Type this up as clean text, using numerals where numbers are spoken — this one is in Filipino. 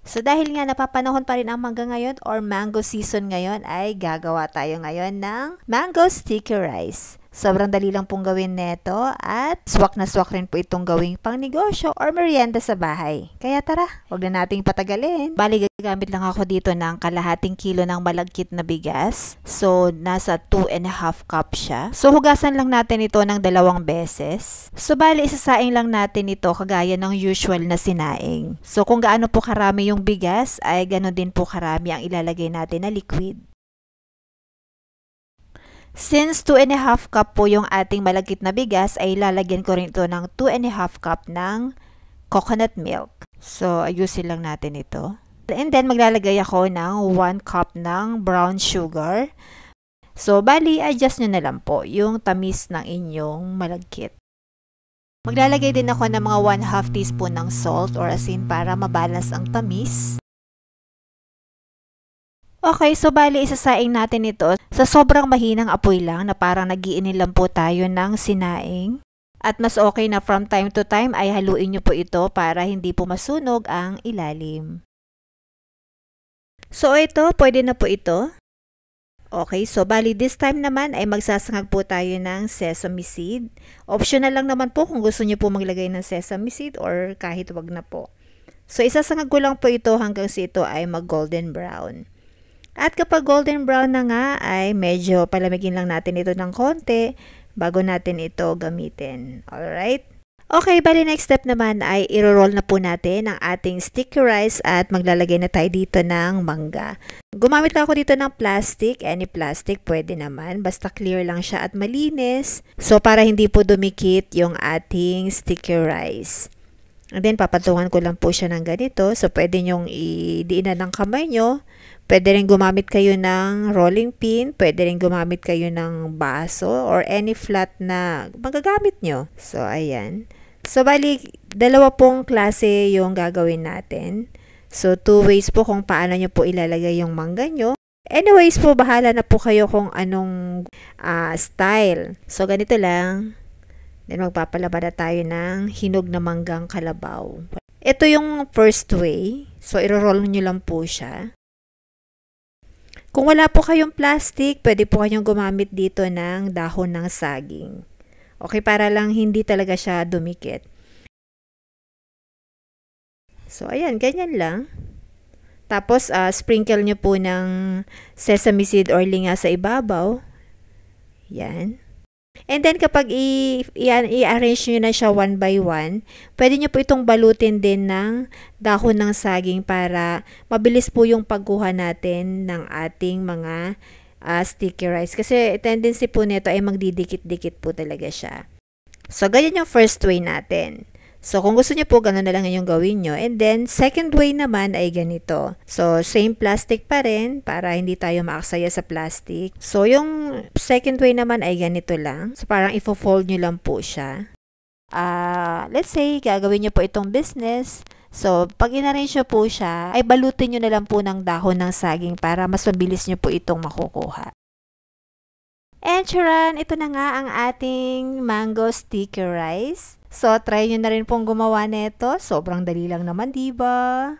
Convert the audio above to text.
So dahil nga napapanahon pa rin ang mangga ngayon or mango season ngayon, ay gagawa tayo ngayon ng mango sticky rice. Sobrang dali lang pong gawin neto at swak na swak rin po itong gawing pang negosyo or merienda sa bahay. Kaya tara, wag na nating patagalin. Bali, gagamit lang ako dito ng kalahating kilo ng malagkit na bigas. So, nasa 2.5 cup siya. So, hugasan lang natin ito ng 2 beses. So, bali, isasaing lang natin ito kagaya ng usual na sinaing. So, kung gaano po karami yung bigas, ay gano'n din po karami ang ilalagay natin na liquid. Since 2.5 cup po yung ating malagkit na bigas, ay lalagyan ko rin ito ng 2.5 cup ng coconut milk. So, ayusin lang natin ito. And then, maglalagay ako ng 1 cup ng brown sugar. So, bali, adjust nyo na lang po yung tamis ng inyong malagkit. Maglalagay din ako ng mga 1/2 teaspoon ng salt or asin para mabalance ang tamis. Okay, so bali isasaing natin ito sa sobrang mahinang apoy lang na parang nagiinin lang po tayo ng sinaing. At mas okay na from time to time ay haluin nyo po ito para hindi po masunog ang ilalim. So ito, pwede na po ito. Okay, so bali this time naman ay magsasangag po tayo ng sesame seed. Optional lang naman po kung gusto nyo po maglagay ng sesame seed or kahit wag na po. So isasangag ko lang po ito hanggang sa ito ay mag golden brown. At kapag golden brown na nga ay medyo palamigin lang natin ito ng konti bago natin ito gamitin. Alright? Okay, bali next step naman ay i-roll na po natin ang ating sticky rice at maglalagay na tayo dito ng mangga. Gumamit lang ako dito ng plastic. Any plastic pwede naman. Basta clear lang siya at malinis. So para hindi po dumikit yung ating sticky rice. And then papatungan ko lang po siya ng ganito. So pwede nyong idiinan ng kamay nyo. Pwede rin gumamit kayo ng rolling pin, pwede rin gumamit kayo ng baso or any flat na magagamit nyo. So, ayan. So, bali, 2 pong klase yung gagawin natin. So, 2 ways po kung paano nyo po ilalagay yung mangga nyo. Anyways po, bahala na po kayo kung anong style. So, ganito lang. Then, magpapalaba na tayo ng hinog na manggang kalabaw. Ito yung first way. So, i-roll nyo lang po siya. Kung wala po kayong plastic, pwede po kayong gumamit dito ng dahon ng saging. Okay, para lang hindi talaga siya dumikit. So, ayan, ganyan lang. Tapos, sprinkle nyo po ng sesame seed or linga sa ibabaw. Yan. And then, kapag i-arrange nyo na siya 1 by 1, pwede nyo po itong balutin din ng dahon ng saging para mabilis po yung pagkuha natin ng ating mga sticky rice. Kasi tendency po nito ay magdidikit-dikit po talaga siya. So, ganyan yung first way natin. So, kung gusto nyo po, gano'n na lang yung gawin nyo. And then, second way naman ay ganito. So, same plastic pa rin para hindi tayo maaksaya sa plastic. So, yung second way naman ay ganito lang. So, parang ifo-fold nyo lang po siya. Let's say, gagawin nyo po itong business. So, pag in-arrange nyo po siya, ay balutin nyo na lang po ng dahon ng saging para mas mabilis nyo po itong makukuha. And charan, ito na nga ang ating mango sticky rice. So, try nyo na rin pong gumawa nito. Sobrang dali lang naman, diba?